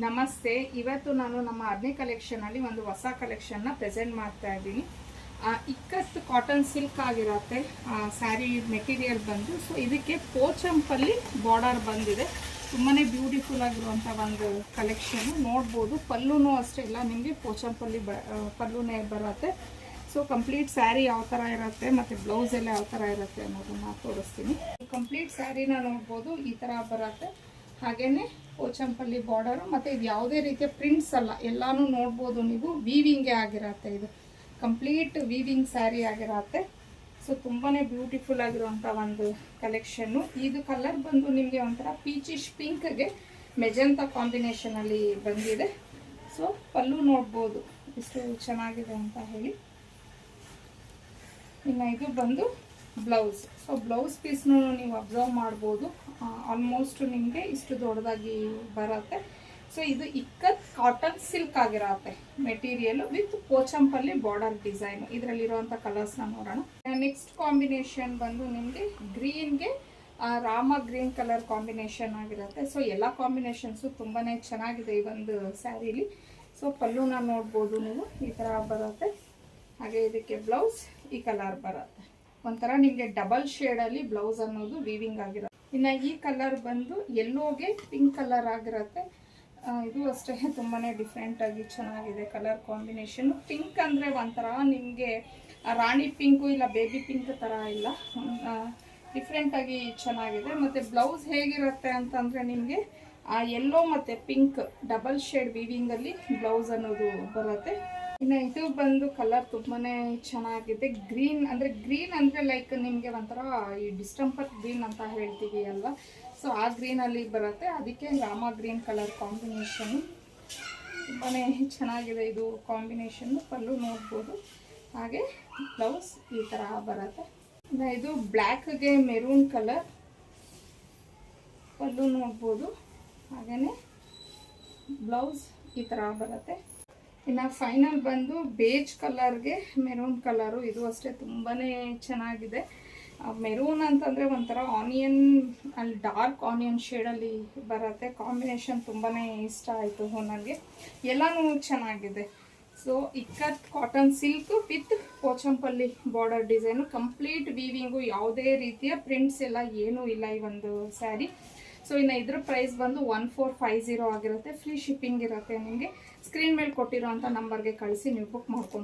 ನಮಸ್ತೆ. ಇವತ್ತು ನಾನು ನಮ್ಮ ಅರ್ನಿ ಕಲೆಕ್ಷನಲ್ಲಿ ಒಂದು ಹೊಸ ಕಲೆಕ್ಷನ್ನ ಪ್ರೆಸೆಂಟ್ ಮಾಡ್ತಾ ಇದ್ದೀನಿ. ಇಕ್ಕತ್ತು ಕಾಟನ್ ಸಿಲ್ಕ್ ಆಗಿರುತ್ತೆ ಸ್ಯಾರಿ ಮೆಟೀರಿಯಲ್ ಬಂದು. ಸೊ ಇದಕ್ಕೆ ಪೋಚಂಪಲ್ಲಿ ಬಾರ್ಡರ್ ಬಂದಿದೆ. ತುಂಬಾ ಬ್ಯೂಟಿಫುಲ್ ಆಗಿರುವಂಥ ಒಂದು ಕಲೆಕ್ಷನ್ ನೋಡ್ಬೋದು. ಪಲ್ಲುನೂ ಅಷ್ಟೇ ಇಲ್ಲ, ನಿಮಗೆ ಪೋಚಂಪಲ್ಲಿ ಪಲ್ಲುನೇ ಬರುತ್ತೆ. ಸೊ ಕಂಪ್ಲೀಟ್ ಸ್ಯಾರಿ ಯಾವ ಥರ ಇರುತ್ತೆ ಮತ್ತು ಬ್ಲೌಸ್ ಎಲ್ಲ ಯಾವ ಥರ ಇರುತ್ತೆ ಅನ್ನೋದನ್ನು ತೋರಿಸ್ತೀನಿ. ಕಂಪ್ಲೀಟ್ ಸ್ಯಾರಿನ ನೋಡ್ಬೋದು, ಈ ಥರ ಬರುತ್ತೆ. ಹಾಗೇನೆ ಪೋಚಂಪಲ್ಲಿ ಬಾರ್ಡರು, ಮತ್ತು ಇದು ಯಾವುದೇ ರೀತಿಯ ಪ್ರಿಂಟ್ಸ್ ಅಲ್ಲ, ಎಲ್ಲಾನು ನೋಡ್ಬೋದು ನೀವು. ವೀವಿಂಗೇ ಆಗಿರತ್ತೆ, ಇದು ಕಂಪ್ಲೀಟ್ ವೀವಿಂಗ್ ಸ್ಯಾರಿ ಆಗಿರತ್ತೆ. ಸೊ ತುಂಬಾ ಬ್ಯೂಟಿಫುಲ್ ಆಗಿರುವಂಥ ಒಂದು ಕಲೆಕ್ಷನ್ನು. ಇದು ಕಲರ್ ಬಂದು ನಿಮಗೆ ಒಂಥರ ಪೀಚಿಶ್ ಪಿಂಕ್ಗೆ ಮೆಜೆಂತಾ ಕಾಂಬಿನೇಷನಲ್ಲಿ ಬಂದಿದೆ. ಸೊ ಪಲ್ಲು ನೋಡ್ಬೋದು ಎಷ್ಟು ಚೆನ್ನಾಗಿದೆ ಅಂತ ಹೇಳಿ. ಇನ್ನು ಇದು ಬಂದು ಬ್ಲೌಸ್. ಸೊ ಬ್ಲೌಸ್ ಪೀಸ್ನೂ ನೀವು ಅಬ್ಸರ್ವ್ ಮಾಡ್ಬೋದು, ಆಲ್ಮೋಸ್ಟ್ ನಿಮಗೆ ಇಷ್ಟು ದೊಡ್ಡದಾಗಿ ಬರುತ್ತೆ. ಸೊ ಇದು ಇಕ್ಕತ್ ಕಾಟನ್ ಸಿಲ್ಕ್ ಆಗಿರತ್ತೆ material with Pochampally border design. ಇದರಲ್ಲಿರುವಂಥ ಕಲರ್ಸ್ನ ನೋಡೋಣ. ನೆಕ್ಸ್ಟ್ ಕಾಂಬಿನೇಷನ್ ಬಂದು ನಿಮಗೆ ಗ್ರೀನ್ಗೆ ರಾಮ ಗ್ರೀನ್ ಕಲರ್ ಕಾಂಬಿನೇಷನ್ ಆಗಿರುತ್ತೆ. ಸೊ ಎಲ್ಲ ಕಾಂಬಿನೇಷನ್ಸು ತುಂಬಾ ಚೆನ್ನಾಗಿದೆ ಈ ಒಂದು ಸ್ಯಾರಿಲಿ. ಸೊ ಪಲ್ಲುನ ನೋಡ್ಬೋದು ನೀವು, ಈ ಥರ ಬರುತ್ತೆ. ಹಾಗೆ ಇದಕ್ಕೆ ಬ್ಲೌಸ್ ಈ ಕಲರ್ ಬರುತ್ತೆ. ಒಂಥರ ನಿಮಗೆ ಡಬಲ್ ಶೇಡಲ್ಲಿ ಬ್ಲೌಸ್ ಅನ್ನೋದು ವೀವಿಂಗ್ ಆಗಿರುತ್ತೆ. ಇನ್ನು ಈ ಕಲರ್ ಬಂದು ಯೆಲ್ಲೋಗೆ ಪಿಂಕ್ ಕಲರ್ ಆಗಿರುತ್ತೆ. ಇದು ಅಷ್ಟೇ ತುಂಬಾ ಡಿಫ್ರೆಂಟಾಗಿ ಚೆನ್ನಾಗಿದೆ ಕಲರ್ ಕಾಂಬಿನೇಷನ್. ಪಿಂಕ್ ಅಂದರೆ ಒಂಥರ ನಿಮಗೆ ರಾಣಿ ಪಿಂಕು ಇಲ್ಲ ಬೇಬಿ ಪಿಂಕ್ ಥರ ಇಲ್ಲ, ಡಿಫ್ರೆಂಟಾಗಿ ಚೆನ್ನಾಗಿದೆ. ಮತ್ತು ಬ್ಲೌಸ್ ಹೇಗಿರುತ್ತೆ ಅಂತಂದರೆ ನಿಮಗೆ ಯೆಲ್ಲೋ ಮತ್ತು ಪಿಂಕ್ ಡಬಲ್ ಶೇಡ್ ವೀವಿಂಗಲ್ಲಿ ಬ್ಲೌಸ್ ಅನ್ನೋದು ಬರುತ್ತೆ. ಇನ್ನು ಇದು ಬಂದು ಕಲರ್ ತುಂಬಾ ಚೆನ್ನಾಗಿದೆ. ಗ್ರೀನ್ ಅಂದರೆ ಲೈಕ್ ನಿಮಗೆ ಒಂಥರ ಈ ಡಿಸ್ಟಂಪರ್ ಗ್ರೀನ್ ಅಂತ ಹೇಳ್ತೀವಿ ಅಲ್ವಾ. ಸೊ ಆ ಗ್ರೀನಲ್ಲಿ ಬರುತ್ತೆ, ಅದಕ್ಕೆ ರಾಮ ಗ್ರೀನ್ ಕಲರ್ ಕಾಂಬಿನೇಷನ್ನು ತುಂಬಾ ಚೆನ್ನಾಗಿದೆ ಇದು ಕಾಂಬಿನೇಷನ್ನು. ಪಲ್ಲು ನೋಡ್ಬೋದು, ಹಾಗೆ ಬ್ಲೌಸ್ ಈ ಥರ ಬರುತ್ತೆ. ಇನ್ನು ಇದು ಬ್ಲ್ಯಾಕ್ಗೆ ಮೆರೂನ್ ಕಲರ್ ಪಲ್ಲು ನೋಡ್ಬೋದು, ಹಾಗೆಯೇ ಬ್ಲೌಸ್ ಈ ಥರ ಬರುತ್ತೆ. ಇನ್ನು ಫೈನಲ್ ಬಂದು ಬೇಜ್ ಕಲರ್ಗೆ ಮೆರೂನ್ ಕಲರು. ಇದು ಅಷ್ಟೇ ತುಂಬಾ ಚೆನ್ನಾಗಿದೆ. ಮೆರೂನ್ ಅಂತಂದರೆ ಒಂಥರ ಆನಿಯನ್ ಅಲ್ಲಿ ಡಾರ್ಕ್ ಆನಿಯನ್ ಶೇಡಲ್ಲಿ ಬರುತ್ತೆ. ಕಾಂಬಿನೇಷನ್ ತುಂಬಾ ಇಷ್ಟ ಆಯಿತು ನನಗೆ. ಎಲ್ಲನೂ ಚೆನ್ನಾಗಿದೆ. So ikat cotton silk with Pochampally border design, complete weaving, ಯಾವುದೇ ರೀತಿಯ ಪ್ರಿಂಟ್ಸ್ ಎಲ್ಲ ಏನೂ ಇಲ್ಲ ಈ ಒಂದು ಸ್ಯಾರಿ. ಸೊ ಇನ್ನು ಇದ್ರ ಪ್ರೈಸ್ ಬಂದು 1450 ಆಗಿರುತ್ತೆ. ಫ್ರೀ ಶಿಪ್ಪಿಂಗ್ ಇರುತ್ತೆ. ನಿಮಗೆ ಸ್ಕ್ರೀನ್ ಮೇಲೆ ಕೊಟ್ಟಿರೋಂಥ ನಂಬರ್ಗೆ ಕಳಿಸಿ ನೀವು ಬುಕ್ ಮಾಡ್ಕೊಂಡು